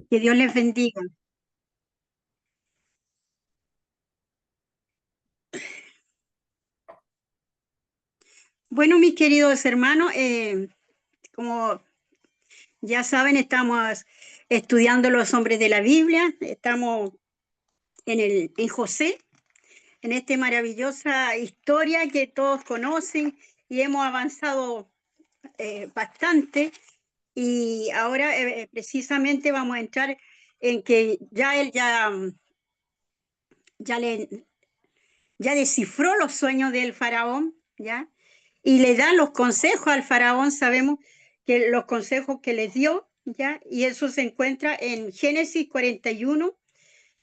Que Dios les bendiga. Bueno, mis queridos hermanos, como ya saben, estamos estudiando los hombres de la Biblia. Estamos en José, en esta maravillosa historia que todos conocen y hemos avanzado bastante. Y ahora precisamente vamos a entrar en que ya le ya descifró los sueños del faraón, ¿ya? Y le da los consejos al faraón, sabemos que los consejos que les dio, ¿ya? Y eso se encuentra en Génesis 41,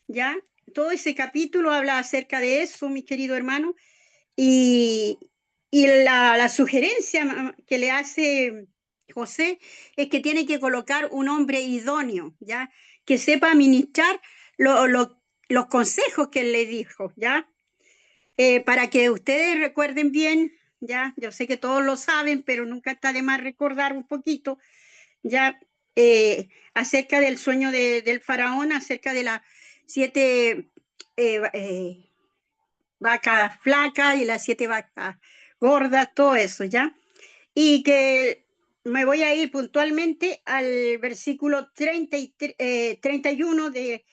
¿ya? Todo ese capítulo habla acerca de eso, mi querido hermano, y, y la sugerencia que le hace José es que tiene que colocar un hombre idóneo, ¿ya? Que sepa administrar los consejos que él le dijo, ¿ya? Para que ustedes recuerden bien, ya, yo sé que todos lo saben, pero nunca está de más recordar un poquito, ya, acerca del sueño del faraón, acerca de las 7 eh, eh, vacas flacas y las 7 vacas gordas, todo eso, ya. Y que me voy a ir puntualmente al versículo 31 de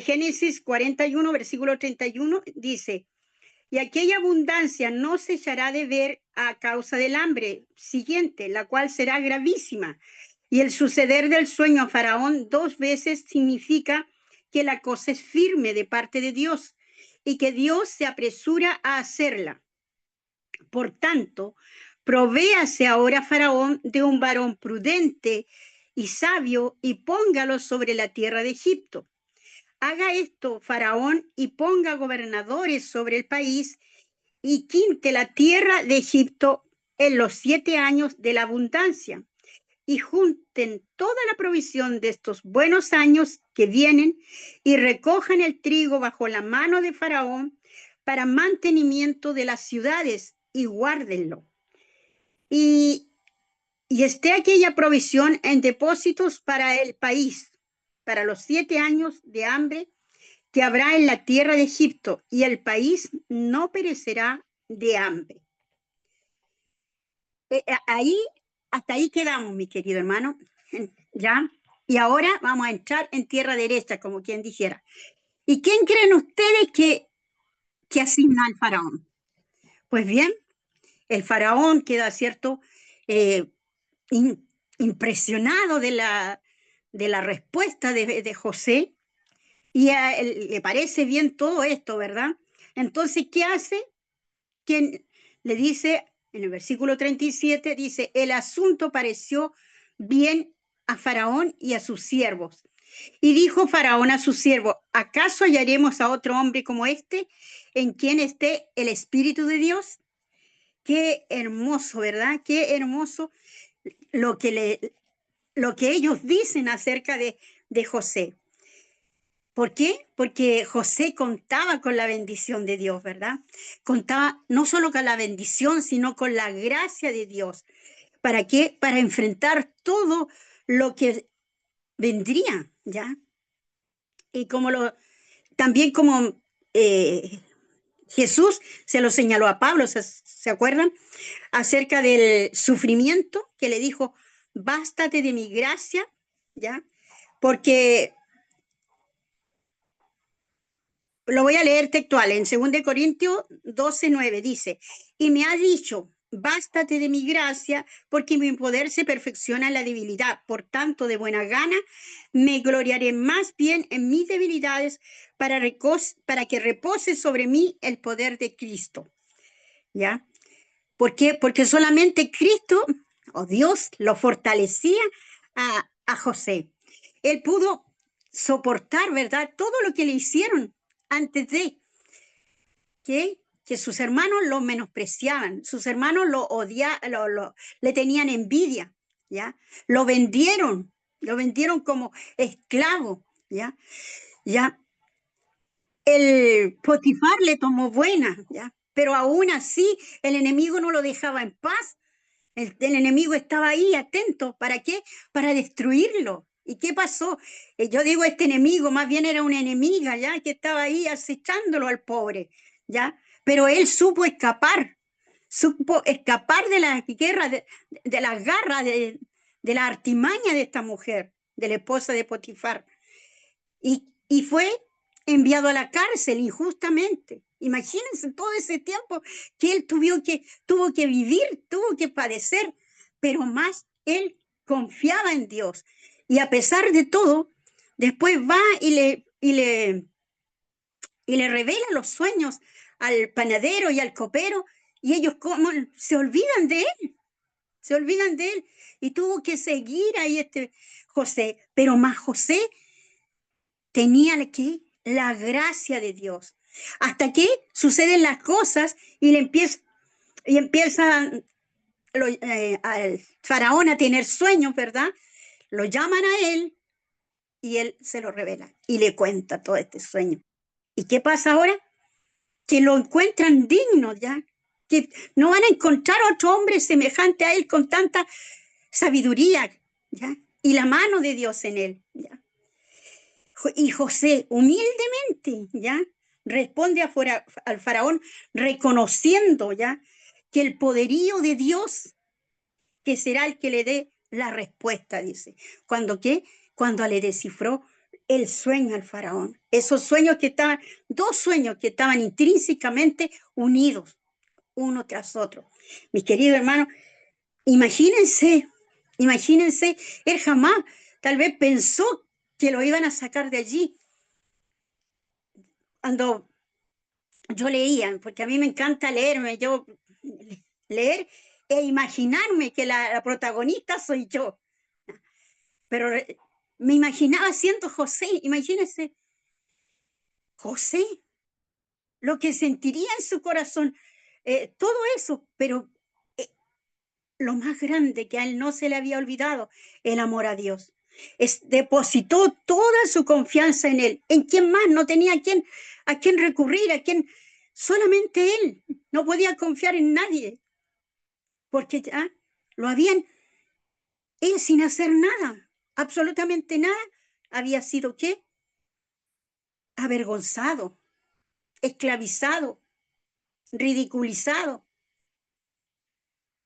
Génesis 41, versículo 31, dice: y aquella abundancia no se echará de ver a causa del hambre siguiente, la cual será gravísima. Y el suceder del sueño a Faraón 2 veces significa que la cosa es firme de parte de Dios y que Dios se apresura a hacerla. Por tanto, provéase ahora Faraón de un varón prudente y sabio y póngalo sobre la tierra de Egipto. Haga esto Faraón y ponga gobernadores sobre el país y quinte la tierra de Egipto en los 7 años de la abundancia y junten toda la provisión de estos buenos años que vienen y recojan el trigo bajo la mano de Faraón para mantenimiento de las ciudades y guárdenlo. Y, y esté aquella provisión en depósitos para el país, para los 7 años de hambre que habrá en la tierra de Egipto, y el país no perecerá de hambre. Ahí, hasta ahí quedamos, mi querido hermano, ¿ya? Y ahora vamos a entrar en tierra derecha, como quien dijera. ¿Y quién creen ustedes que asigna al faraón? Pues bien, el faraón queda, ¿cierto?, eh, in, impresionado de la respuesta de José, y a él le parece bien todo esto, ¿verdad? Entonces, ¿qué hace? Quien le dice, en el versículo 37, dice: el asunto pareció bien a Faraón y a sus siervos. Y dijo Faraón a sus siervos: ¿acaso hallaremos a otro hombre como este, en quien esté el Espíritu de Dios? Qué hermoso, ¿verdad? Qué hermoso lo lo que ellos dicen acerca de José. ¿Por qué? Porque José contaba con la bendición de Dios, ¿verdad? Contaba no solo con la bendición, sino con la gracia de Dios. ¿Para qué? Para enfrentar todo lo que vendría, ¿ya? Y también como Jesús se lo señaló a Pablo, ¿se acuerdan? Acerca del sufrimiento, que le dijo: bástate de mi gracia, ¿ya? Porque lo voy a leer textual, en 2 Corintios 12:9 dice: y me ha dicho, bástate de mi gracia, porque mi poder se perfecciona en la debilidad. Por tanto, de buena gana, me gloriaré más bien en mis debilidades para que repose sobre mí el poder de Cristo. ¿Ya? ¿Por qué? Porque solamente Cristo o Dios lo fortalecía a José. Él pudo soportar, ¿verdad?, todo lo que le hicieron antes de que sus hermanos lo menospreciaban, sus hermanos lo odiaban, le tenían envidia, ¿ya? Lo vendieron como esclavo, ¿ya? ¿Ya? El Potifar le tomó buena, ¿ya? Pero aún así el enemigo no lo dejaba en paz. El enemigo estaba ahí atento. ¿Para qué? Para destruirlo, ¿Y qué pasó? Yo digo, este enemigo más bien era una enemiga, ¿ya? Que estaba ahí acechándolo al pobre, ¿ya? Pero él supo escapar de la guerra, de las garras, de la artimaña de esta mujer, de la esposa de Potifar. Y fue enviado a la cárcel injustamente. Imagínense todo ese tiempo que él tuvo que vivir, tuvo que padecer, pero más él confiaba en Dios. Y a pesar de todo, después va y le revela los sueños al panadero y al copero, y ellos como se olvidan de él, se olvidan de él. Y tuvo que seguir ahí este José, pero más José tenía aquí la gracia de Dios. Hasta que suceden las cosas y empieza al faraón a tener sueños, ¿verdad? Lo llaman a él y él se lo revela y le cuenta todo este sueño. ¿Y qué pasa ahora? Que lo encuentran digno, ¿ya? Que no van a encontrar otro hombre semejante a él con tanta sabiduría, ¿ya? Y la mano de Dios en él, ¿ya? Y José, humildemente, ¿ya? Responde al faraón reconociendo, ¿ya? Que el poderío de Dios, que será el que le dé la respuesta, dice. ¿Cuándo qué? Cuando le descifró el sueño al faraón. Esos sueños dos sueños que estaban intrínsecamente unidos, uno tras otro. Mis queridos hermanos, imagínense, imagínense, él jamás tal vez pensó que lo iban a sacar de allí. Cuando yo leía, porque a mí me encanta leer e imaginarme que la protagonista soy yo. Pero me imaginaba siendo José, imagínense, José, lo que sentiría en su corazón, todo eso, pero eh, lo más grande que a él no se le había olvidado, el amor a Dios. Depositó toda su confianza en él. ¿En quién más? No tenía a quién recurrir, solamente él. No podía confiar en nadie, porque ya lo habían, él sin hacer nada, absolutamente nada, había sido ¿qué? Avergonzado, esclavizado, ridiculizado.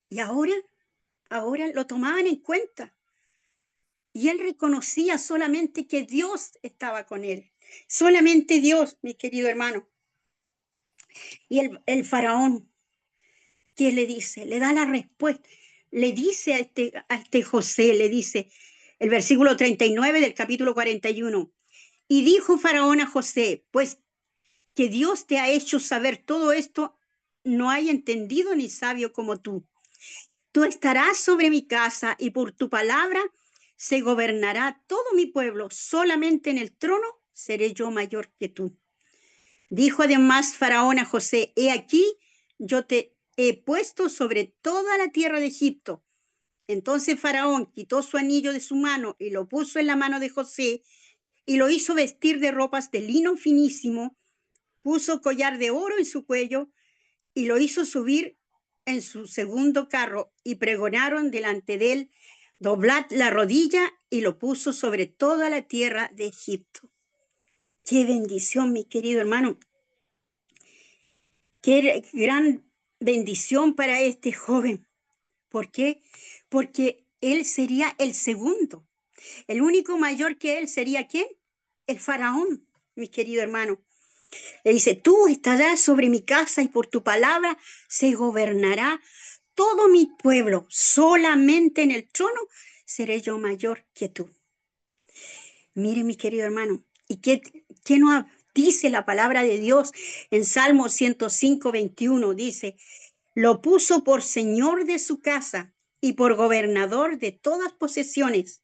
Y ahora lo tomaban en cuenta. Y él reconocía solamente que Dios estaba con él. Solamente Dios, mi querido hermano. Y el faraón, ¿qué le dice? Le da la respuesta. Le dice a este José, le dice el versículo 39 del capítulo 41. Y dijo faraón a José, pues que Dios te ha hecho saber todo esto, no hay entendido ni sabio como tú. Tú estarás sobre mi casa y por tu palabra se gobernará todo mi pueblo. Solamente en el trono seré yo mayor que tú. Dijo además Faraón a José, he aquí, yo te he puesto sobre toda la tierra de Egipto. Entonces Faraón quitó su anillo de su mano y lo puso en la mano de José y lo hizo vestir de ropas de lino finísimo, puso collar de oro en su cuello y lo hizo subir en su segundo carro y pregonaron delante de él, doblad la rodilla, y lo puso sobre toda la tierra de Egipto. Qué bendición, mi querido hermano. Qué gran bendición para este joven. ¿Por qué? Porque él sería el segundo. El único mayor que él sería ¿quién? El faraón, mi querido hermano. Le dice, tú estarás sobre mi casa y por tu palabra se gobernará todo mi pueblo. Solamente en el trono seré yo mayor que tú. Mire, mi querido hermano, ¿y qué nos dice la palabra de Dios en Salmo 105, 21? Dice, lo puso por señor de su casa y por gobernador de todas posesiones,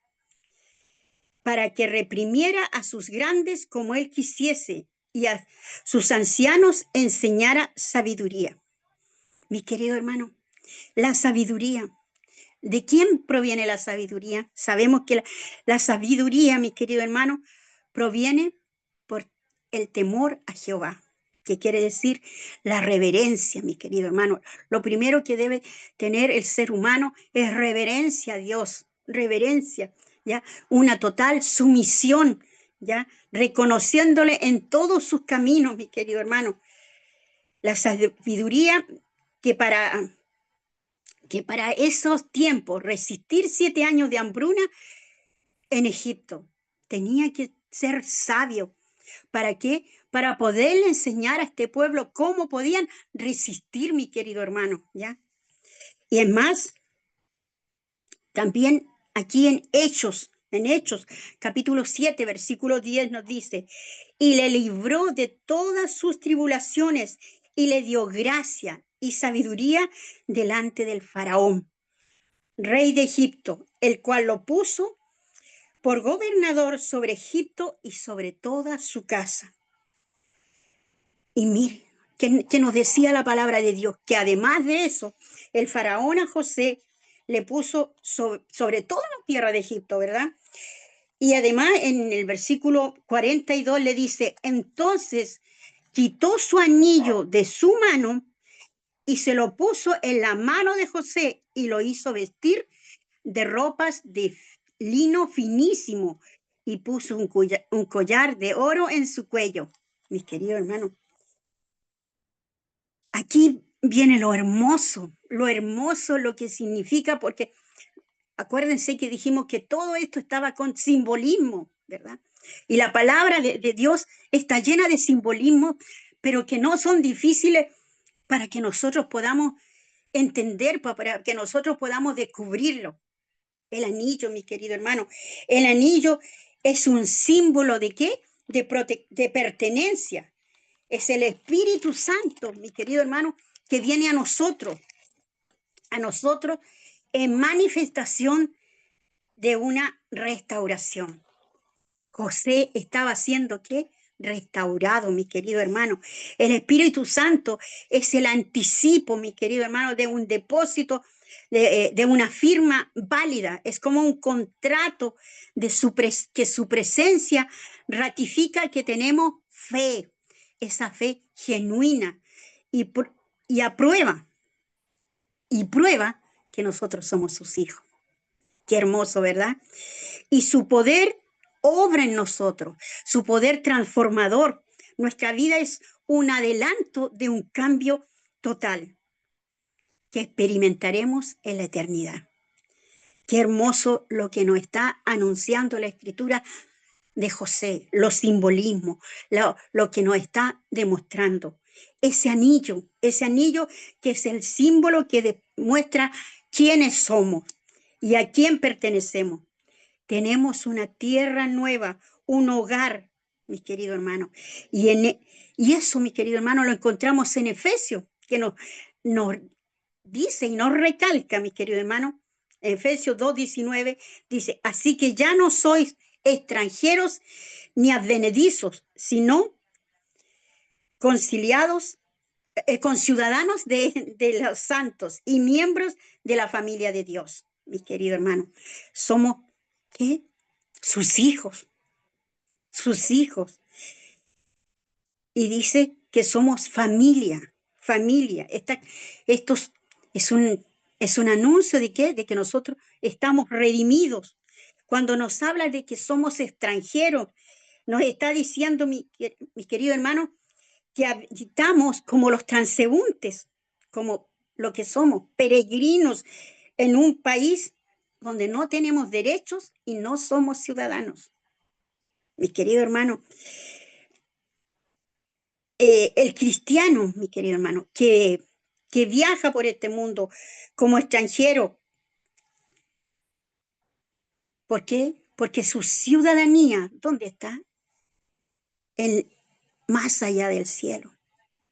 para que reprimiera a sus grandes como él quisiese y a sus ancianos enseñara sabiduría. Mi querido hermano, la sabiduría. ¿De quién proviene la sabiduría? Sabemos que la sabiduría, mi querido hermano, proviene por el temor a Jehová, que quiere decir la reverencia, mi querido hermano. Lo primero que debe tener el ser humano es reverencia a Dios, reverencia. ¿ya? Una total sumisión, ¿ya? Reconociéndole en todos sus caminos, mi querido hermano. La sabiduría que para esos tiempos, resistir 7 años de hambruna en Egipto, tenía que ser sabio. ¿Para qué? Para poderle enseñar a este pueblo cómo podían resistir, mi querido hermano, ¿ya? Y es más, también aquí en Hechos, capítulo 7, versículo 10 nos dice, y le libró de todas sus tribulaciones y le dio gracia y sabiduría delante del faraón, rey de Egipto, el cual lo puso por gobernador sobre Egipto y sobre toda su casa. Y mire, que nos decía la palabra de Dios, que además de eso, el faraón a José le puso sobre toda la tierra de Egipto, ¿verdad? Y además en el versículo 42 le dice, entonces quitó su anillo de su mano y se lo puso en la mano de José y lo hizo vestir de ropas de lino finísimo y puso un collar de oro en su cuello. Mis queridos hermanos, aquí viene lo hermoso, lo que significa, porque acuérdense que dijimos que todo esto estaba con simbolismo, ¿verdad? Y la palabra de Dios está llena de simbolismo, pero que no son difíciles para que nosotros podamos entender, para que nosotros podamos descubrirlo. El anillo, mi querido hermano, el anillo es un símbolo de ¿qué? De pertenencia. Es el Espíritu Santo, mi querido hermano, que viene a nosotros en manifestación de una restauración. José estaba haciendo ¿qué? Restaurado, mi querido hermano. El Espíritu Santo es el anticipo, mi querido hermano, de un depósito, de una firma válida. Es como un contrato que su presencia ratifica que tenemos fe, esa fe genuina y, y aprueba y prueba que nosotros somos sus hijos. Qué hermoso, ¿verdad? Y su poder obra en nosotros, su poder transformador. Nuestra vida es un adelanto de un cambio total que experimentaremos en la eternidad. Qué hermoso lo que nos está anunciando la escritura de José, los simbolismos, lo que nos está demostrando. Ese anillo que es el símbolo que demuestra quiénes somos y a quién pertenecemos. Tenemos una tierra nueva, un hogar, mis queridos hermanos. Y eso, mis queridos hermanos, lo encontramos en Efesios, que nos dice y nos recalca, mis queridos hermanos. Efesios 2:19 dice, así que ya no sois extranjeros ni advenedizos, sino conciliados, conciudadanos de los santos y miembros de la familia de Dios, mis queridos hermanos. Somos, ¿qué? Sus hijos, sus hijos. Y dice que somos familia, familia. Esto es un anuncio de ¿qué? De que nosotros estamos redimidos. Cuando nos habla de que somos extranjeros, nos está diciendo, mi querido hermano, que habitamos como los transeúntes, como lo que somos, peregrinos en un país donde no tenemos derechos y no somos ciudadanos. Mis queridos hermanos, el cristiano, mi querido hermano, que viaja por este mundo como extranjero, ¿por qué? Porque su ciudadanía, ¿dónde está? En, más allá del cielo.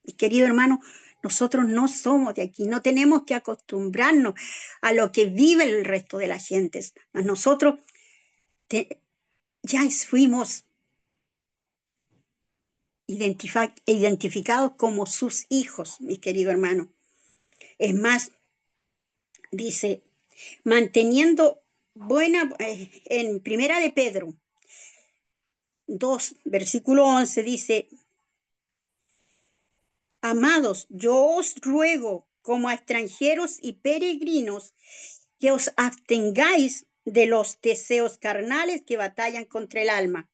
Mi querido hermano, nosotros no somos de aquí, no tenemos que acostumbrarnos a lo que vive el resto de las gentes. Nosotros ya fuimos identificados como sus hijos, mis queridos hermanos. Es más, dice, manteniendo buena, en Primera de Pedro 2, versículo 11, dice, amados, yo os ruego como a extranjeros y peregrinos que os abstengáis de los deseos carnales que batallan contra el alma,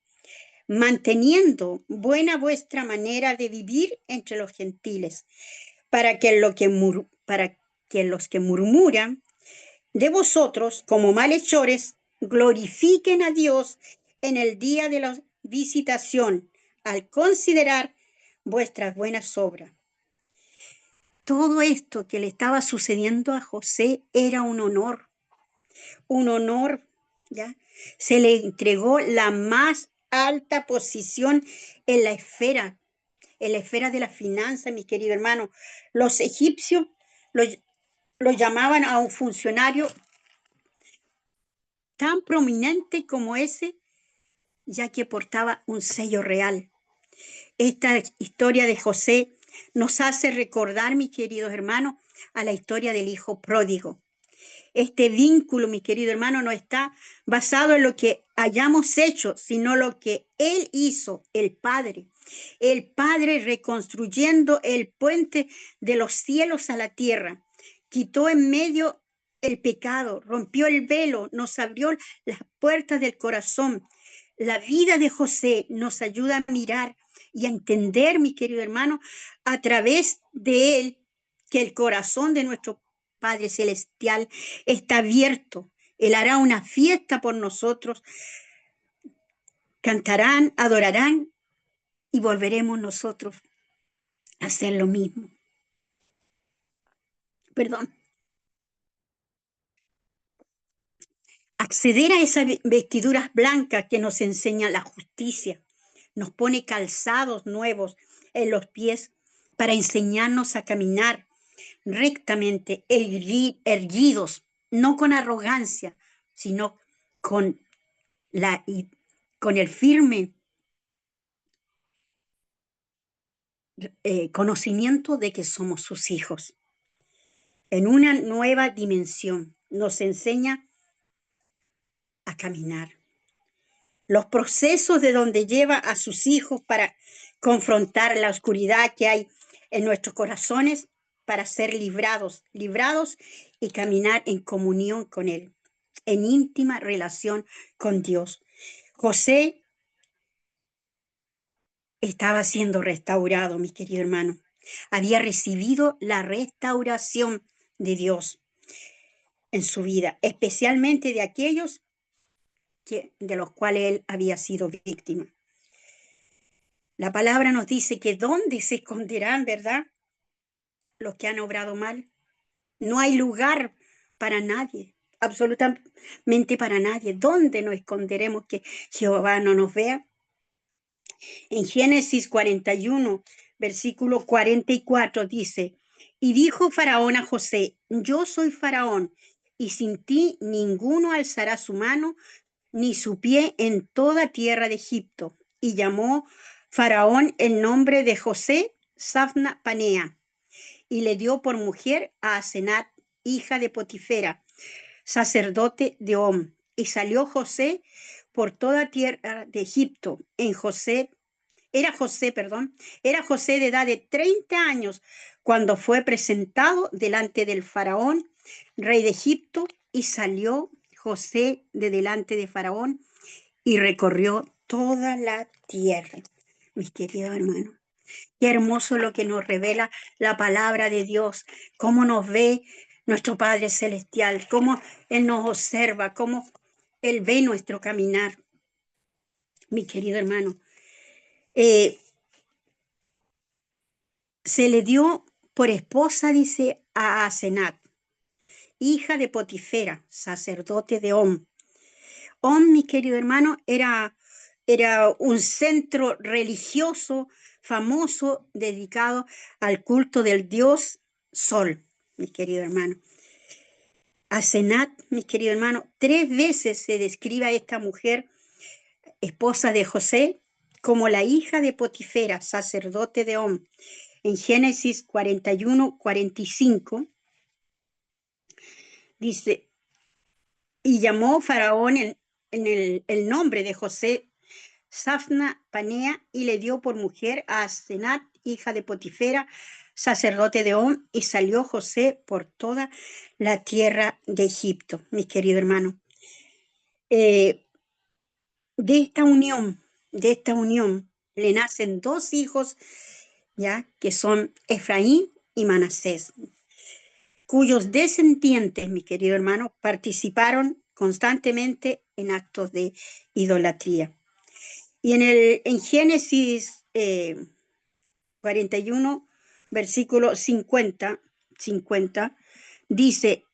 manteniendo buena vuestra manera de vivir entre los gentiles, para que los que murmuran de vosotros como malhechores glorifiquen a Dios en el día de la visitación, al considerar vuestras buenas obras. Todo esto que le estaba sucediendo a José era un honor, ¿ya? Se le entregó la más alta posición en la esfera de la finanza, mi querido hermano. Los egipcios lo llamaban a un funcionario tan prominente como ese, ya que portaba un sello real. Esta historia de José nos hace recordar, mis queridos hermanos, a la historia del hijo pródigo. Este vínculo, mi querido hermano, no está basado en lo que hayamos hecho, sino lo que Él hizo, el Padre. El Padre reconstruyendo el puente de los cielos a la tierra. Quitó en medio el pecado, rompió el velo, nos abrió las puertas del corazón. La vida de José nos ayuda a mirar y a entender, mi querido hermano, a través de él, que el corazón de nuestro Padre Celestial está abierto. Él hará una fiesta por nosotros. Cantarán, adorarán y volveremos nosotros a hacer lo mismo. Perdón. Acceder a esas vestiduras blancas que nos enseña la justicia, nos pone calzados nuevos en los pies para enseñarnos a caminar rectamente, erguidos, no con arrogancia, sino con, con el firme conocimiento de que somos sus hijos. En una nueva dimensión nos enseña a caminar. Los procesos de donde lleva a sus hijos para confrontar la oscuridad que hay en nuestros corazones para ser librados y caminar en comunión con Él, en íntima relación con Dios. José estaba siendo restaurado, mi querido hermano. Había recibido la restauración de Dios en su vida, especialmente de aquellos de los cuales él había sido víctima. La palabra nos dice que ¿dónde se esconderán, verdad? Los que han obrado mal. No hay lugar para nadie, absolutamente para nadie. ¿Dónde nos esconderemos que Jehová no nos vea? En Génesis 41, versículo 44 dice, y dijo Faraón a José, yo soy Faraón, y sin ti ninguno alzará su mano ni su pie en toda tierra de Egipto. Y llamó Faraón el nombre de José Safna Panea, y le dio por mujer a Asenat, hija de Potifera, sacerdote de On. Y salió José por toda tierra de Egipto. Era José de edad de 30 años cuando fue presentado delante del faraón, rey de Egipto, y salió José de delante de Faraón y recorrió toda la tierra. Mis queridos hermanos, qué hermoso lo que nos revela la palabra de Dios, cómo nos ve nuestro Padre Celestial, cómo Él nos observa, cómo Él ve nuestro caminar. Mi querido hermano, se le dio por esposa, dice, a Asenat, hija de Potifera, sacerdote de On. On, mi querido hermano, era un centro religioso famoso dedicado al culto del dios Sol, mi querido hermano. Asenat, mi querido hermano, 3 veces se describe a esta mujer, esposa de José, como la hija de Potifera, sacerdote de On. En Génesis 41, 45, dice, y llamó Faraón en el nombre de José Safna Panea, y le dio por mujer a Asenat, hija de Potifera, sacerdote de On, y salió José por toda la tierra de Egipto, mis queridos hermanos. Eh, de esta unión, le nacen dos hijos, ya, que son Efraín y Manasés, cuyos descendientes, mi querido hermano, participaron constantemente en actos de idolatría. Y en Génesis 41, versículo 50, dice,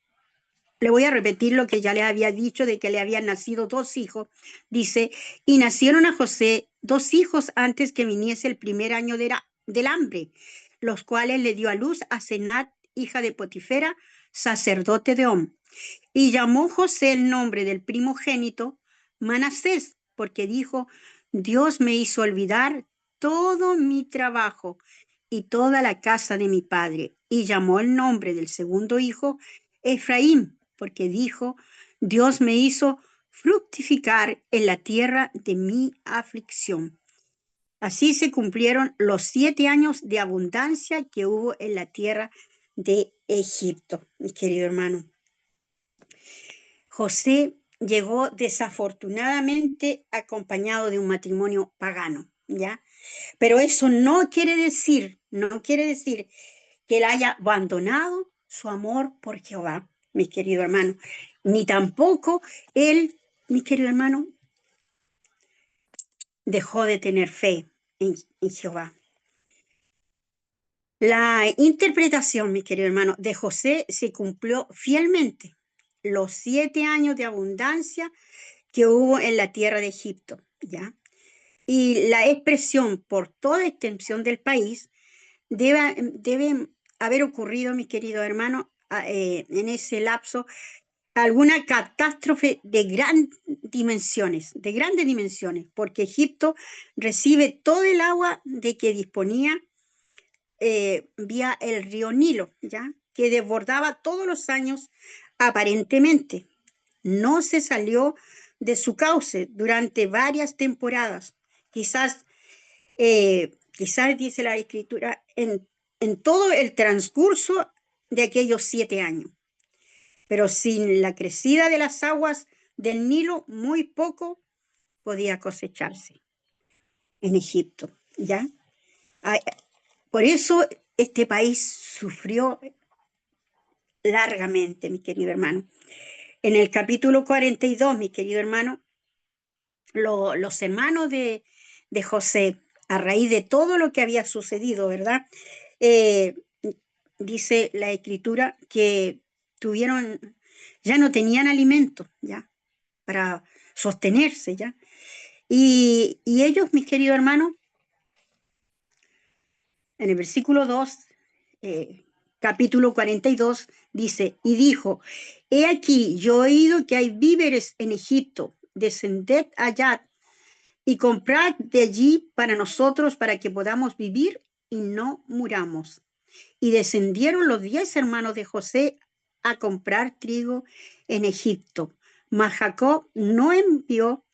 le voy a repetir lo que ya le había dicho de que le habían nacido dos hijos. Dice, y nacieron a José dos hijos antes que viniese el primer año del hambre, los cuales le dio a luz a Senat, hija de Potifera, sacerdote de On. Y llamó José el nombre del primogénito Manasés, porque dijo, Dios me hizo olvidar todo mi trabajo y toda la casa de mi padre. Y llamó el nombre del segundo hijo Efraín, porque dijo, Dios me hizo fructificar en la tierra de mi aflicción. Así se cumplieron los 7 años de abundancia que hubo en la tierra de Egipto, mi querido hermano. José llegó desafortunadamente acompañado de un matrimonio pagano, ¿ya? Pero eso no quiere decir que él haya abandonado su amor por Jehová, mi querido hermano, ni tampoco él, mi querido hermano, dejó de tener fe en Jehová. La interpretación, mi querido hermano, de José se cumplió fielmente. Los 7 años de abundancia que hubo en la tierra de Egipto, ¿ya? Y la expresión por toda extensión del país debe haber ocurrido, mi querido hermano, en ese lapso, alguna catástrofe de grandes dimensiones, porque Egipto recibe todo el agua de que disponía vía el río Nilo, ¿ya? Que desbordaba todos los años aparentemente. No se salió de su cauce durante varias temporadas. Quizás dice la escritura, en todo el transcurso de aquellos 7 años. Pero sin la crecida de las aguas del Nilo, muy poco podía cosecharse en Egipto, ¿ya? Por eso este país sufrió largamente, mi querido hermano. En el capítulo 42, mi querido hermano, los hermanos de José, a raíz de todo lo que había sucedido, ¿verdad? Eh, dice la escritura que ya no tenían alimento, ¿ya? Para sostenerse, ¿ya? Y ellos, mis queridos hermanos, en el versículo 2, capítulo 42, dice, y dijo, he aquí, yo he oído que hay víveres en Egipto, descended allá y comprad de allí para nosotros, para que podamos vivir y no muramos. Y descendieron los 10 hermanos de José a comprar trigo en Egipto. Mas Jacob no envió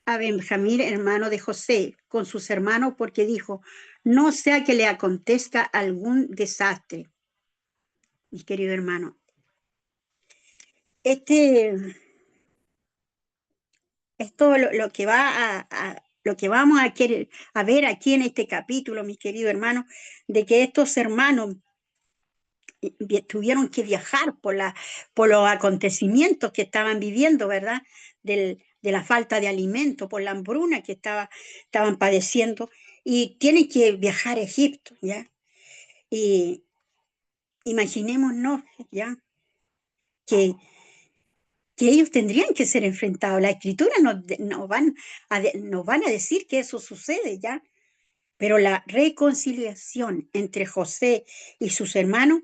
a Benjamín, hermano de José, con sus hermanos, porque dijo, no sea que le acontezca algún desastre. Mi querido hermano, esto lo que lo que vamos a ver aquí en este capítulo, mis queridos hermanos, de que estos hermanos tuvieron que viajar por los acontecimientos que estaban viviendo, ¿verdad? De la falta de alimento, por la hambruna que estaban padeciendo, y tienen que viajar a Egipto, ¿ya? Y imaginémonos, ¿ya? Que, que ellos tendrían que ser enfrentados. La escritura nos van a decir que eso sucede, ¿ya? Pero la reconciliación entre José y sus hermanos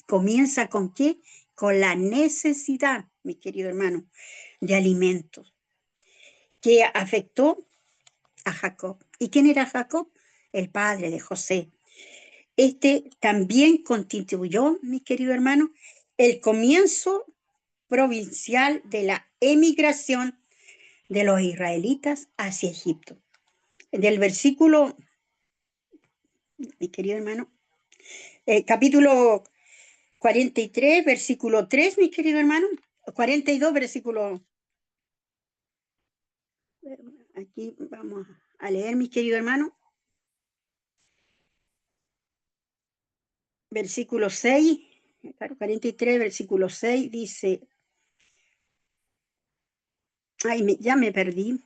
comienza ¿con qué? Con la necesidad, mi querido hermano, de alimentos, que afectó a Jacob. ¿Y quién era Jacob? El padre de José. Este también constituyó, mi querido hermano, el comienzo provincial de la emigración de los israelitas hacia Egipto. Del versículo, mi querido hermano, capítulo 43, versículo 3, mi querido hermano, 42, versículo Aquí vamos a leer, mi querido hermano. Versículo 6, 43, versículo 6 dice, ay, ya me perdí.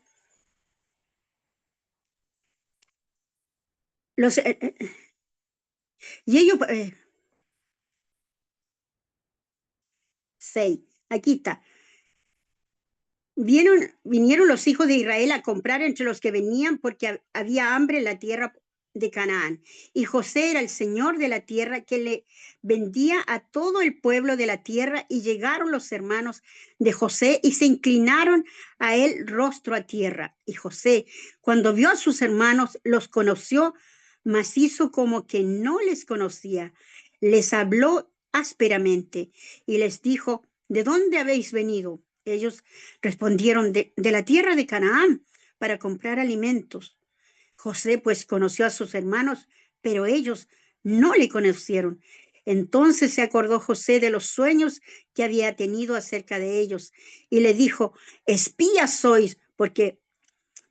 Los, y ellos, 6, aquí está. Vinieron los hijos de Israel a comprar entre los que venían porque había hambre en la tierra de Canaán. Y José era el señor de la tierra que le vendía a todo el pueblo de la tierra. Y llegaron los hermanos de José y se inclinaron a él rostro a tierra. Y José, cuando vio a sus hermanos, los conoció, mas hizo como que no les conocía. Les habló ásperamente y les dijo, ¿de dónde habéis venido? Ellos respondieron, de la tierra de Canaán, para comprar alimentos. José pues conoció a sus hermanos, pero ellos no le conocieron. Entonces se acordó José de los sueños que había tenido acerca de ellos y le dijo, espías sois, porque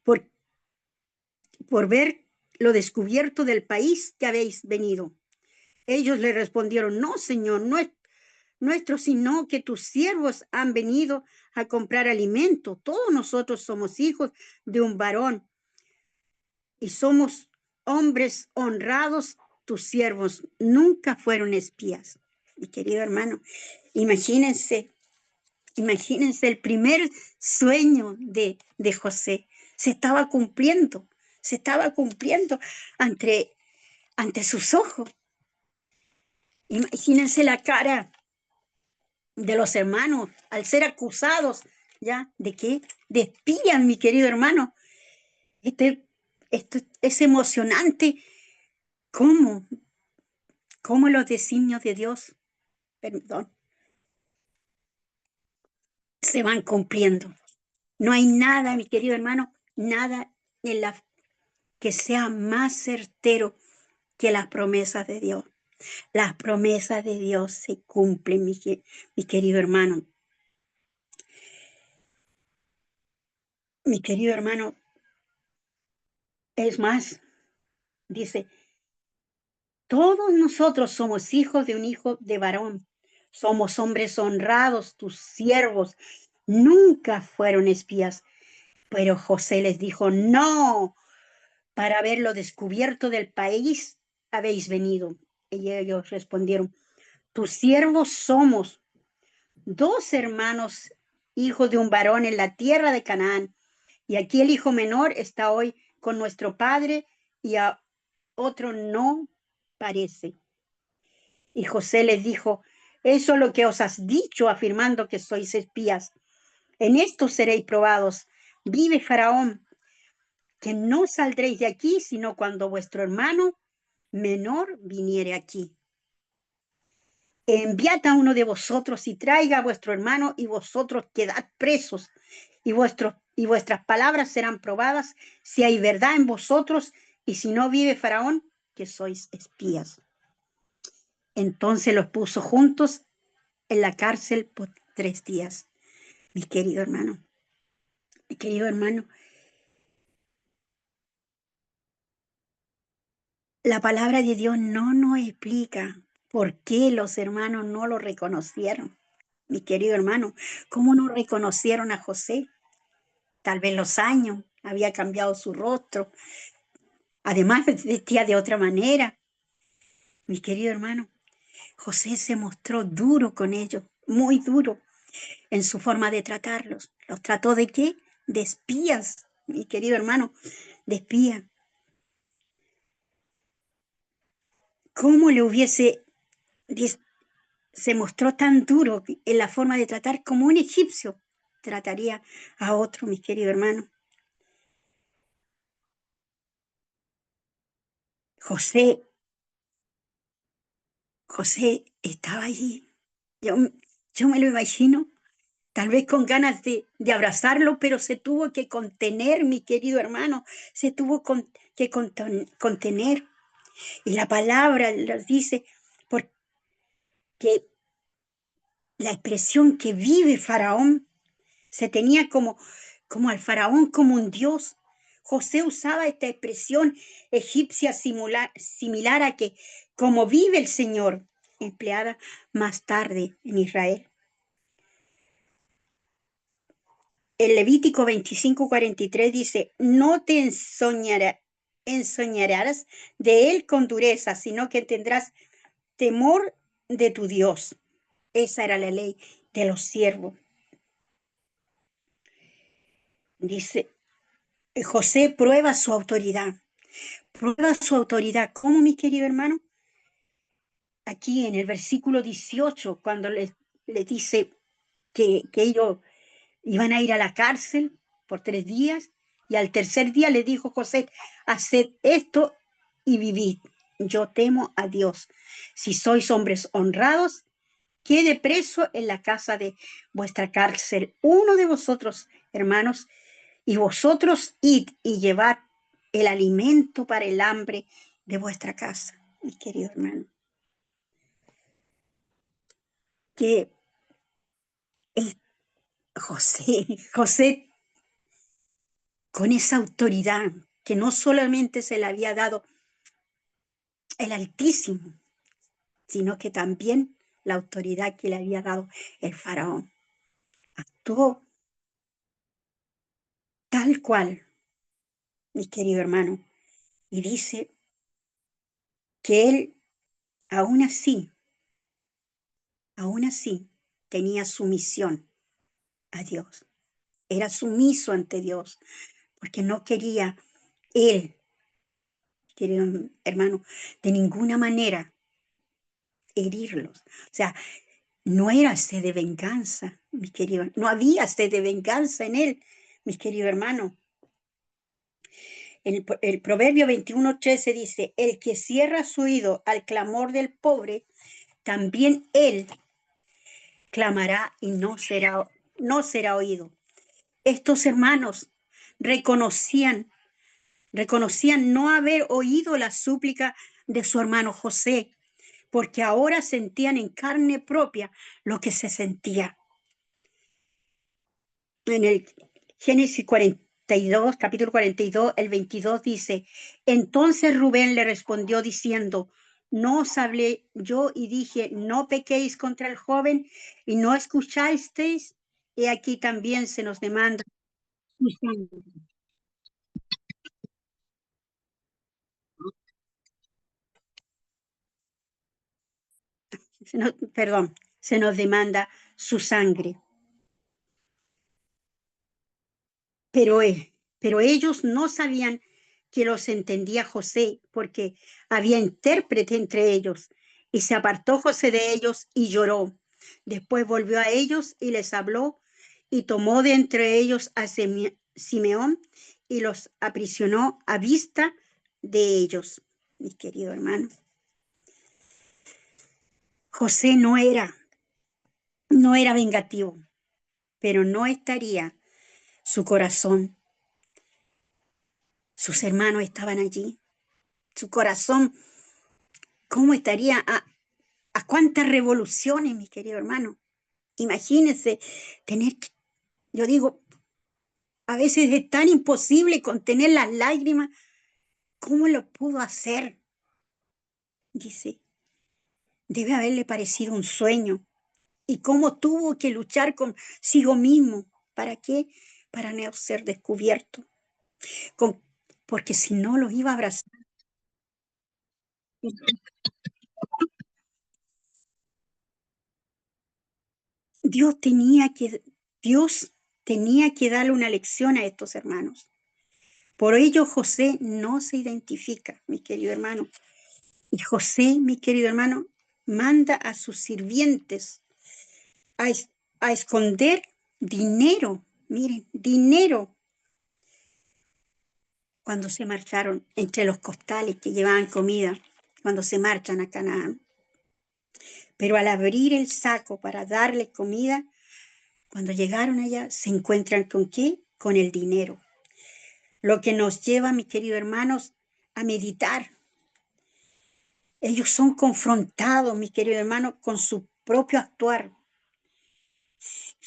por, por ver lo descubierto del país que habéis venido. Ellos le respondieron, no, Señor, no es nuestro, sino que tus siervos han venido a comprar alimento. Todos nosotros somos hijos de un varón y somos hombres honrados. Tus siervos nunca fueron espías. Mi querido hermano, imagínense, imagínense el primer sueño de José. Se estaba cumpliendo ante sus ojos. Imagínense la cara de los hermanos al ser acusados, ¿ya? ¿De qué? De espías, mi querido hermano. Este, esto es emocionante. ¿Cómo? ¿Cómo los designios de Dios, perdón, se van cumpliendo? No hay nada, mi querido hermano, nada en la que sea más certero que las promesas de Dios. Las promesas de Dios se cumplen, mi querido hermano. Mi querido hermano, es más, dice, todos nosotros somos hijos de un hijo de varón. Somos hombres honrados, tus siervos nunca fueron espías. Pero José les dijo, no, para ver lo descubierto del país habéis venido. Y ellos respondieron, tus siervos somos dos hermanos, hijos de un varón en la tierra de Canaán. Y aquí el hijo menor está hoy con nuestro padre y a otro no parece. Y José les dijo, eso es lo que os has dicho, afirmando que sois espías. En esto seréis probados. Vive Faraón, que no saldréis de aquí, sino cuando vuestro hermano menor viniere aquí. Enviad a uno de vosotros y traiga a vuestro hermano, y vosotros quedad presos, y vuestras palabras serán probadas, si hay verdad en vosotros, y si no vive Faraón, que sois espías. Entonces los puso juntos en la cárcel por 3 días. Mi querido hermano, mi querido hermano, la palabra de Dios no nos explica por qué los hermanos no lo reconocieron. Mi querido hermano, ¿cómo no reconocieron a José? Tal vez los años, había cambiado su rostro, además vestía de otra manera. Mi querido hermano, José se mostró duro con ellos, muy duro en su forma de tratarlos. ¿Los trató de qué? De espías, mi querido hermano, de espías. ¿Cómo le hubiese, se mostró tan duro en la forma de tratar como un egipcio trataría a otro, mi querido hermano? José, José estaba allí. Yo, yo me lo imagino, tal vez con ganas de abrazarlo, pero se tuvo que contener, mi querido hermano, se tuvo que contener. Y la palabra nos dice, porque la expresión que vive Faraón se tenía como como al faraón, como un dios. José usaba esta expresión egipcia similar a que, como vive el Señor, empleada más tarde en Israel. El Levítico 25:43 dice, no te ensoñarás de él con dureza, sino que tendrás temor de tu Dios. Esa era la ley de los siervos. Dice, José prueba su autoridad. Prueba su autoridad. ¿Cómo, mi querido hermano? Aquí en el versículo 18, cuando le dice que ellos iban a ir a la cárcel por 3 días, y al tercer día le dijo José, haced esto y vivid. Yo temo a Dios. Si sois hombres honrados, quede preso en la casa de vuestra cárcel uno de vosotros, hermanos, y vosotros id y llevad el alimento para el hambre de vuestra casa, mi querido hermano. Que José, con esa autoridad que no solamente se le había dado el Altísimo, sino que también la autoridad que le había dado el faraón. Actuó tal cual, mi querido hermano, y dice que él aún así, tenía sumisión a Dios. Era sumiso ante Dios, porque no quería él, querido hermano, de ninguna manera herirlos. O sea, no era sed de venganza, mi querido, no había sed de venganza en él, mi querido hermano. El Proverbio 21:13 dice, el que cierra su oído al clamor del pobre, también él clamará y no será oído. Estos hermanos reconocían, reconocían no haber oído la súplica de su hermano José, porque ahora sentían en carne propia lo que se sentía. En el Génesis 42, capítulo 42, el 22 dice, entonces Rubén le respondió diciendo, no os hablé yo y dije, no pequéis contra el joven y no escuchasteis, y aquí también se nos demanda, perdón, se nos demanda su sangre. Pero, pero ellos no sabían que los entendía José, porque había intérprete entre ellos. Y se apartó José de ellos y lloró. Después volvió a ellos y les habló y tomó de entre ellos a Simeón y los aprisionó a vista de ellos. Mi querido hermano, José no era vengativo, pero no estaría su corazón. Sus hermanos estaban allí. Su corazón, ¿cómo estaría? ¿A cuántas revoluciones, mi querido hermano? Imagínense tener, yo digo, a veces es tan imposible contener las lágrimas. ¿Cómo lo pudo hacer? Dice, debe haberle parecido un sueño. ¿Y cómo tuvo que luchar consigo mismo? ¿Para qué? Para no ser descubierto. Con, porque si no los iba a abrazar. Dios tenía que, Dios tenía que darle una lección a estos hermanos. Por ello José no se identifica, mi querido hermano. Y José, mi querido hermano, manda a sus sirvientes a, a esconder dinero, miren, dinero, cuando se marcharon entre los costales que llevaban comida, cuando se marchan a Canaán. Pero al abrir el saco para darle comida, cuando llegaron allá, se encuentran con qué? Con el dinero. Lo que nos lleva, mis queridos hermanos, a meditar. Ellos son confrontados, mis queridos hermanos, con su propio actuar.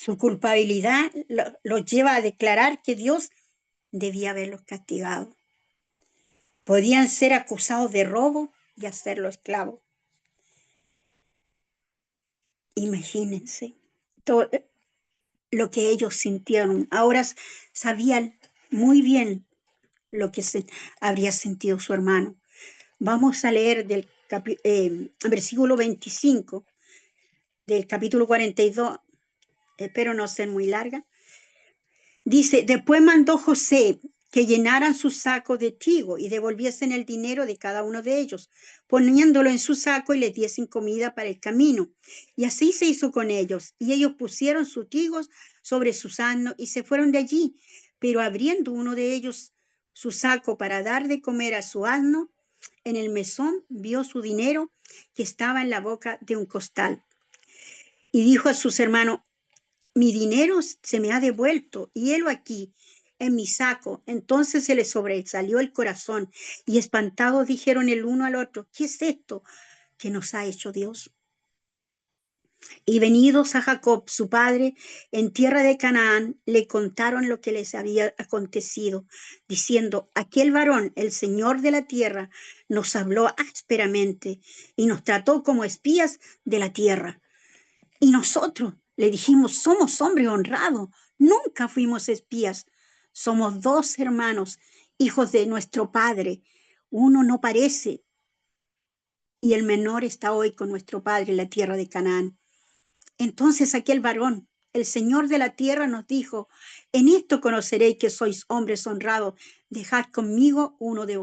Su culpabilidad los lleva a declarar que Dios debía haberlos castigado. Podían ser acusados de robo y hacerlo esclavo. Imagínense todo lo que ellos sintieron. Ahora sabían muy bien lo que habría sentido su hermano. Vamos a leer del versículo 25 del capítulo 42, espero no ser muy larga. Dice, después mandó José que llenaran sus sacos de trigo y devolviesen el dinero de cada uno de ellos, poniéndolo en su saco y les diesen comida para el camino. Y así se hizo con ellos. Y ellos pusieron sus trigos sobre sus asnos y se fueron de allí. Pero abriendo uno de ellos su saco para dar de comer a su asno, en el mesón vio su dinero que estaba en la boca de un costal. Y dijo a sus hermanos, mi dinero se me ha devuelto y helo aquí en mi saco. Entonces se les sobresalió el corazón y espantados dijeron el uno al otro, ¿qué es esto que nos ha hecho Dios? Y venidos a Jacob, su padre, en tierra de Canaán, le contaron lo que les había acontecido, diciendo, aquel varón, el Señor de la tierra, nos habló ásperamente y nos trató como espías de la tierra. Y nosotros le dijimos, somos hombres honrados, nunca fuimos espías, somos dos hermanos, hijos de nuestro padre. Uno no parece y el menor está hoy con nuestro padre en la tierra de Canaán. Entonces aquel varón, el Señor de la tierra, nos dijo, en esto conoceréis que sois hombres honrados, dejad conmigo uno de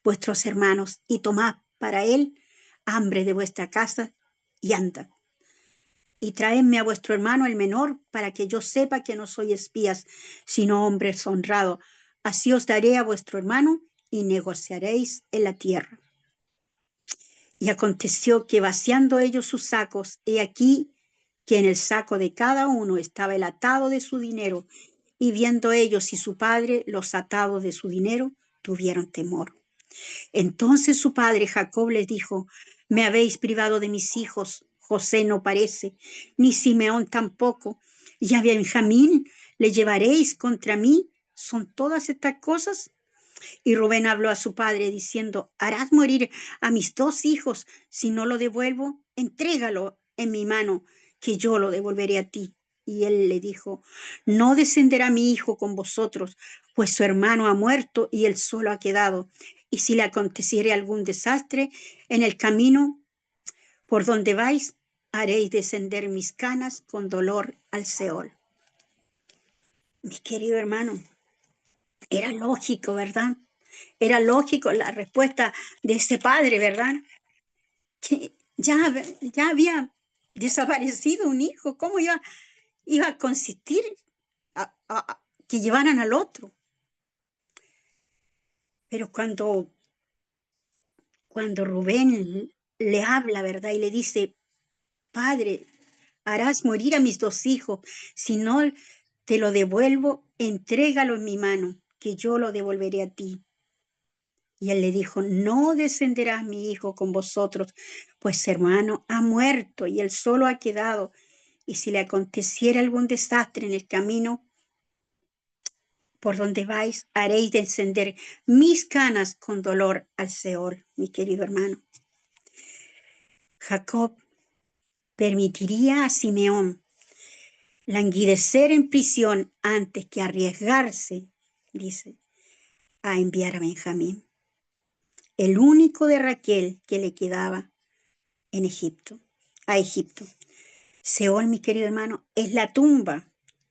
vuestros hermanos y tomad para él hambre de vuestra casa y andad. Y traedme a vuestro hermano el menor, para que yo sepa que no soy espías, sino hombres honrados. Así os daré a vuestro hermano y negociaréis en la tierra. Y aconteció que vaciando ellos sus sacos, he aquí que en el saco de cada uno estaba el atado de su dinero, y viendo ellos y su padre los atados de su dinero, tuvieron temor. Entonces su padre Jacob les dijo, me habéis privado de mis hijos, José no parece, ni Simeón tampoco, y a Benjamín le llevaréis contra mí, ¿son todas estas cosas? Y Rubén habló a su padre diciendo, harás morir a mis dos hijos, si no lo devuelvo, entrégalo en mi mano, que yo lo devolveré a ti. Y él le dijo, no descenderá mi hijo con vosotros, pues su hermano ha muerto y él solo ha quedado. Y si le aconteciere algún desastre en el camino por donde vais, haréis descender mis canas con dolor al Seol. Mi querido hermano, era lógico, ¿verdad? Era lógico la respuesta de ese padre, ¿verdad? Que ya había desaparecido un hijo. ¿Cómo iba a consistir que llevaran al otro? Pero cuando Rubén le habla, ¿verdad? Y le dice, padre, harás morir a mis dos hijos, si no te lo devuelvo, entrégalo en mi mano, que yo lo devolveré a ti. Y él le dijo, no descenderá mi hijo con vosotros, pues su hermano ha muerto y él solo ha quedado. Y si le aconteciera algún desastre en el camino por donde vais, haréis descender mis canas con dolor al Seol, mi querido hermano. Jacob permitiría a Simeón languidecer en prisión antes que arriesgarse, dice, a enviar a Benjamín, el único de Raquel que le quedaba en a Egipto. Seol, mi querido hermano, es la tumba,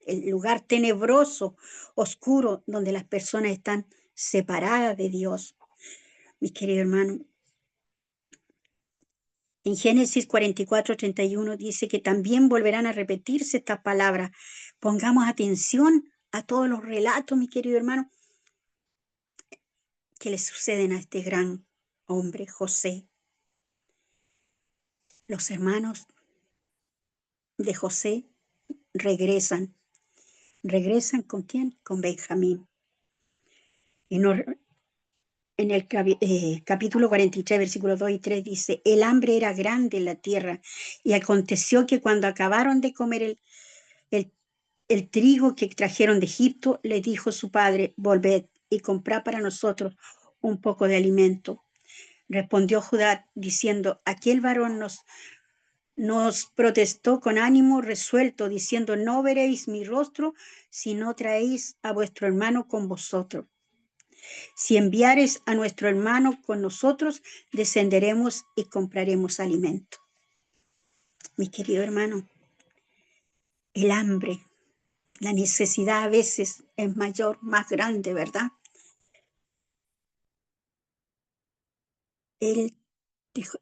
el lugar tenebroso, oscuro, donde las personas están separadas de Dios. Mi querido hermano, en Génesis 44:31 dice que también volverán a repetirse estas palabras. Pongamos atención a todos los relatos, mi querido hermano, que le suceden a este gran hombre, José. Los hermanos de José regresan. ¿Regresan con quién? Con Benjamín. Y no, en el capítulo 43, versículos 2 y 3 dice, el hambre era grande en la tierra y aconteció que cuando acabaron de comer el trigo que trajeron de Egipto, le dijo su padre, volved y comprad para nosotros un poco de alimento. Respondió Judá diciendo, aquel varón nos protestó con ánimo resuelto, diciendo, no veréis mi rostro si no traéis a vuestro hermano con vosotros. Si enviares a nuestro hermano con nosotros, descenderemos y compraremos alimento. Mi querido hermano, el hambre, la necesidad a veces es mayor, más grande, ¿verdad? Él dijo,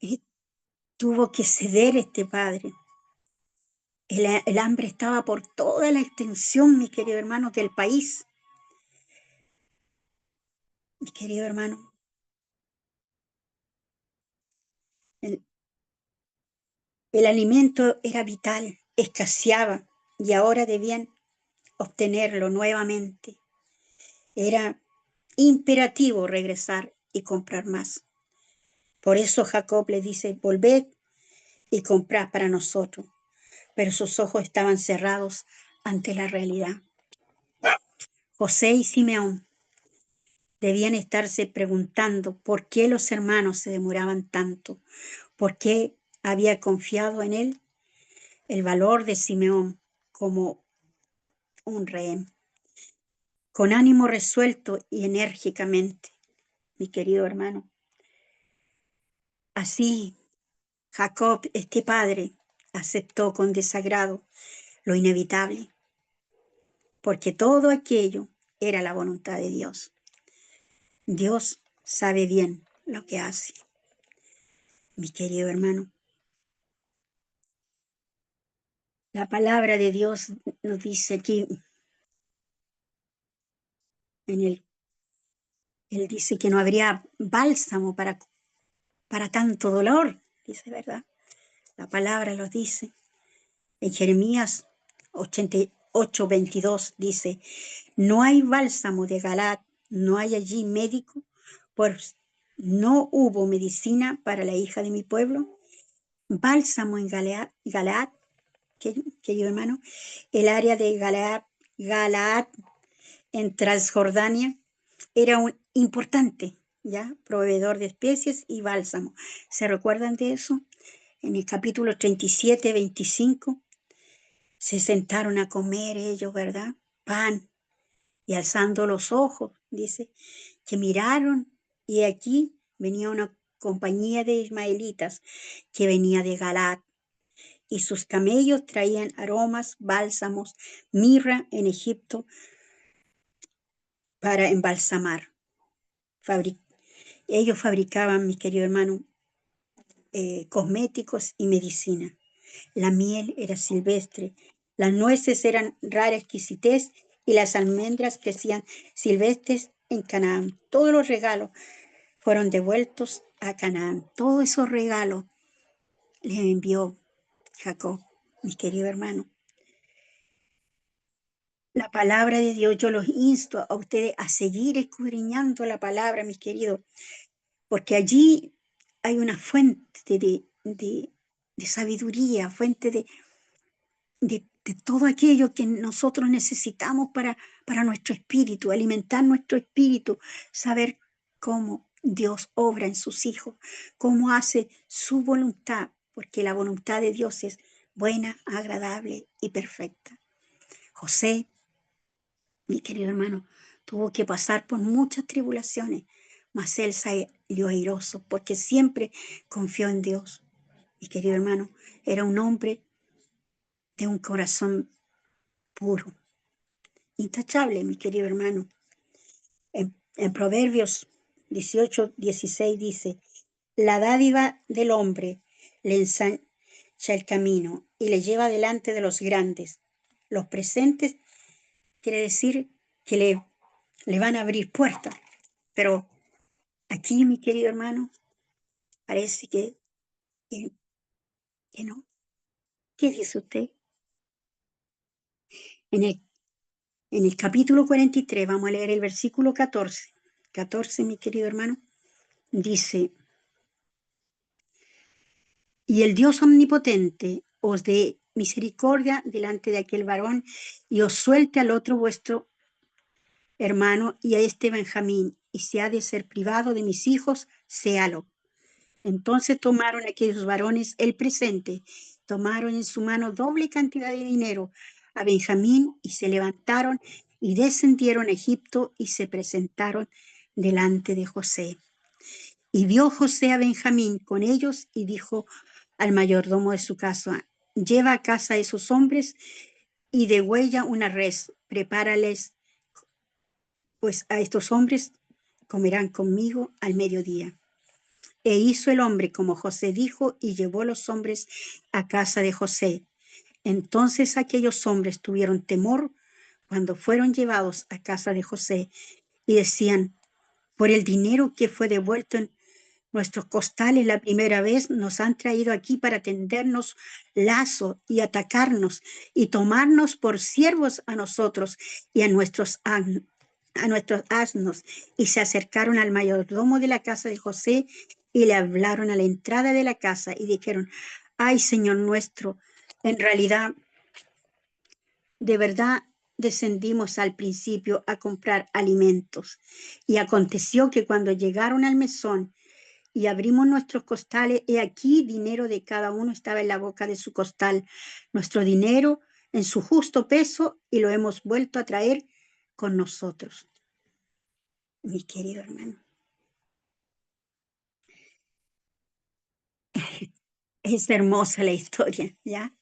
tuvo que ceder este padre. El hambre estaba por toda la extensión, mis queridos hermanos, del país. Mi querido hermano, el, el alimento era vital, escaseaba y ahora debían obtenerlo nuevamente. Era imperativo regresar y comprar más. Por eso Jacob le dice, volved y comprad para nosotros. Pero sus ojos estaban cerrados ante la realidad. José y Simeón debían estarse preguntando por qué los hermanos se demoraban tanto, por qué había confiado en él el valor de Simeón como un rehén, con ánimo resuelto y enérgicamente, mi querido hermano. Así Jacob, este padre, aceptó con desagrado lo inevitable, porque todo aquello era la voluntad de Dios. Dios sabe bien lo que hace, mi querido hermano. La palabra de Dios nos dice aquí, él dice que no habría bálsamo para tanto dolor, dice, ¿verdad? La palabra lo dice. En Jeremías 88:22 dice, no hay bálsamo de Galaad, no hay allí médico, pues no hubo medicina para la hija de mi pueblo. Bálsamo en Galaad, querido hermano, el área de Galaad en Transjordania era un importante, ¿ya? Proveedor de especies y bálsamo. ¿Se recuerdan de eso? En el capítulo 37:25 se sentaron a comer ellos, ¿verdad? Pan, y alzando los ojos, dice, que miraron, y aquí venía una compañía de ismaelitas que venía de Galaad, y sus camellos traían aromas, bálsamos, mirra en Egipto para embalsamar. Ellos fabricaban, mi querido hermano, cosméticos y medicina. La miel era silvestre, las nueces eran rara exquisitez y las almendras crecían silvestres en Canaán. Todos los regalos fueron devueltos a Canaán. Todos esos regalos les envió Jacob, mi querido hermano. La palabra de Dios, yo los insto a ustedes a seguir escudriñando la palabra, mis queridos, porque allí hay una fuente de sabiduría, fuente de todo aquello que nosotros necesitamos para nuestro espíritu, alimentar nuestro espíritu, saber cómo Dios obra en sus hijos, cómo hace su voluntad, porque la voluntad de Dios es buena, agradable y perfecta. José, mi querido hermano, tuvo que pasar por muchas tribulaciones, mas él salió airoso porque siempre confió en Dios. Mi querido hermano, era un hombre de un corazón puro, intachable, mi querido hermano. En Proverbios 18:16 dice, la dádiva del hombre le ensancha el camino y le lleva delante de los grandes. Los presentes quiere decir que le van a abrir puertas. Pero aquí, mi querido hermano, parece que, que no. ¿Qué dice usted? En el, en el capítulo 43, vamos a leer el versículo 14. 14, mi querido hermano, dice, y el Dios omnipotente os dé misericordia delante de aquel varón y os suelte al otro vuestro hermano y a este Benjamín, y si ha de ser privado de mis hijos, séalo. Entonces tomaron aquellos varones el presente, tomaron en su mano doble cantidad de dinero a Benjamín y se levantaron y descendieron a Egipto y se presentaron delante de José. Y vio José a Benjamín con ellos y dijo al mayordomo de su casa, lleva a casa a esos hombres y degüella una res, prepárales, pues a estos hombres comerán conmigo al mediodía. E hizo el hombre como José dijo y llevó los hombres a casa de José. Entonces aquellos hombres tuvieron temor cuando fueron llevados a casa de José y decían, por el dinero que fue devuelto en nuestros costales la primera vez, nos han traído aquí para tendernos lazo y atacarnos y tomarnos por siervos a nosotros y a nuestros asnos. Y se acercaron al mayordomo de la casa de José y le hablaron a la entrada de la casa y dijeron, ay, Señor nuestro, en realidad, de verdad, descendimos al principio a comprar alimentos. Y aconteció que cuando llegaron al mesón y abrimos nuestros costales, he aquí dinero de cada uno estaba en la boca de su costal, nuestro dinero en su justo peso, y lo hemos vuelto a traer con nosotros. Mi querido hermano, es hermosa la historia, ¿ya?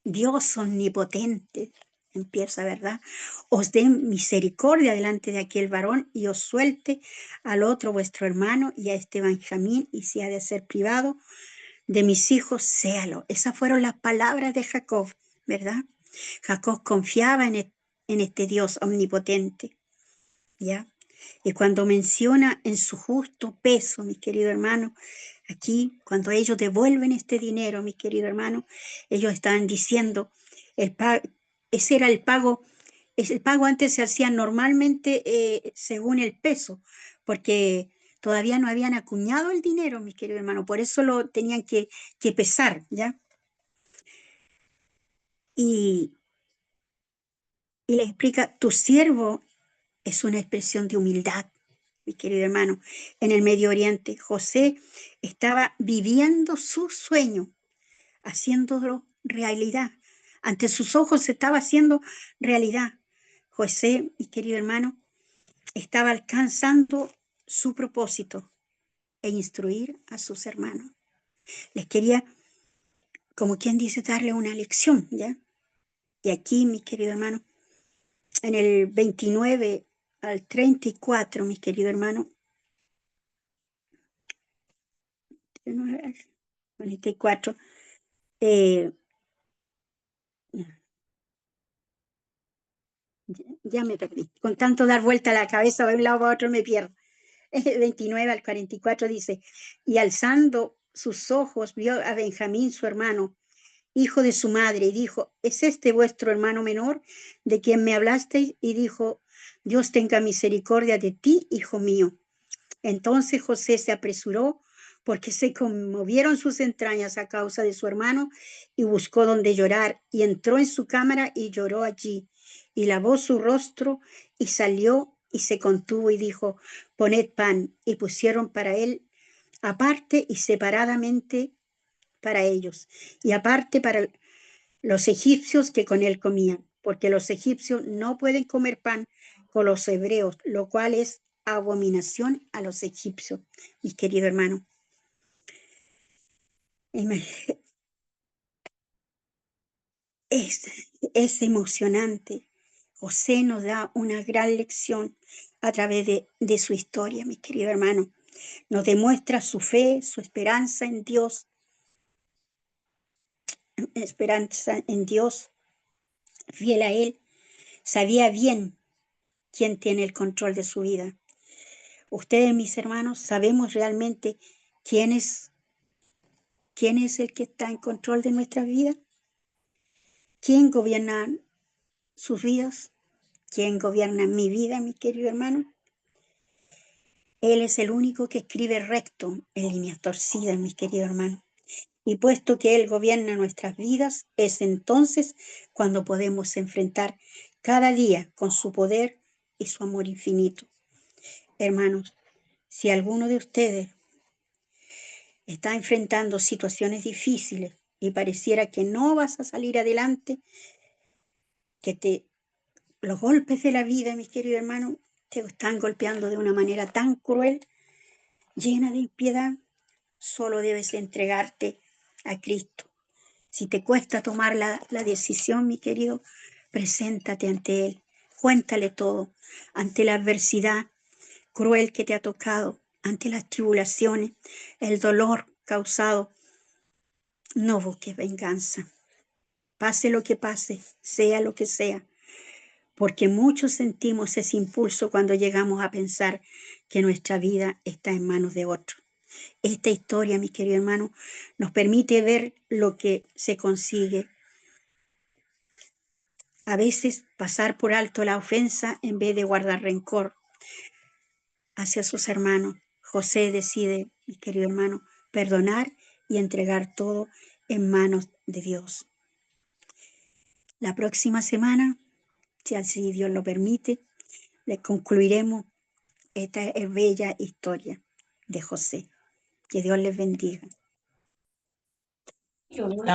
Dios omnipotente, empieza, ¿verdad? Os dé misericordia delante de aquel varón y os suelte al otro vuestro hermano y a este Benjamín, y si ha de ser privado de mis hijos, séalo. Esas fueron las palabras de Jacob, ¿verdad? Jacob confiaba en este Dios omnipotente, ¿ya? Y cuando menciona en su justo peso, mis queridos hermanos, aquí, cuando ellos devuelven este dinero, mis queridos hermanos, ellos estaban diciendo, ese era el pago antes se hacía normalmente según el peso, porque todavía no habían acuñado el dinero, mis queridos hermanos, por eso lo tenían que pesar, ¿ya? Y, y les explica, tu siervo es una expresión de humildad, mi querido hermano. En el Medio Oriente, José estaba viviendo su sueño, haciéndolo realidad. Ante sus ojos se estaba haciendo realidad. José, mi querido hermano, estaba alcanzando su propósito e instruir a sus hermanos. Les quería, como quien dice, darle una lección, ¿ya? Y aquí, mi querido hermano, en el 29 al 34, mi querido hermano, 24, eh, ya me perdí. Con tanto dar vuelta a la cabeza de un lado a otro me pierdo. 29 al 44 dice, y alzando sus ojos vio a Benjamín, su hermano, hijo de su madre, y dijo, ¿es este vuestro hermano menor de quien me hablasteis? Y dijo, Dios tenga misericordia de ti, hijo mío. Entonces José se apresuró porque se conmovieron sus entrañas a causa de su hermano y buscó donde llorar y entró en su cámara y lloró allí y lavó su rostro y salió y se contuvo y dijo, poned pan, y pusieron para él aparte y separadamente para ellos y aparte para los egipcios que con él comían, porque los egipcios no pueden comer pan con los hebreos, lo cual es abominación a los egipcios, mis queridos hermanos. Es, es emocionante. José nos da una gran lección a través de su historia, mis queridos hermanos. Nos demuestra su fe, su esperanza en Dios, fiel a Él. Sabía bien quién tiene el control de su vida. Ustedes, mis hermanos, sabemos realmente quién es, quién es el que está en control de nuestra vida, quién gobierna sus vidas, quién gobierna mi vida, mi querido hermano. Él es el único que escribe recto en líneas torcidas, mis queridos hermanos. Y puesto que Él gobierna nuestras vidas, es entonces cuando podemos enfrentar cada día con su poder y su amor infinito. Hermanos, si alguno de ustedes está enfrentando situaciones difíciles y pareciera que no vas a salir adelante, que los golpes de la vida, mis queridos hermanos, te están golpeando de una manera tan cruel, llena de impiedad, solo debes entregarte a Cristo. Si te cuesta tomar la decisión, mi querido, preséntate ante Él, cuéntale todo, ante la adversidad cruel que te ha tocado, ante las tribulaciones, el dolor causado. No busques venganza, pase lo que pase, sea lo que sea, porque muchos sentimos ese impulso cuando llegamos a pensar que nuestra vida está en manos de otros. Esta historia, mis queridos hermanos, nos permite ver lo que se consigue. A veces pasar por alto la ofensa en vez de guardar rencor hacia sus hermanos. José decide, mi querido hermano, perdonar y entregar todo en manos de Dios. La próxima semana, si así Dios lo permite, le concluiremos esta bella historia de José. Que Dios les bendiga. Amén.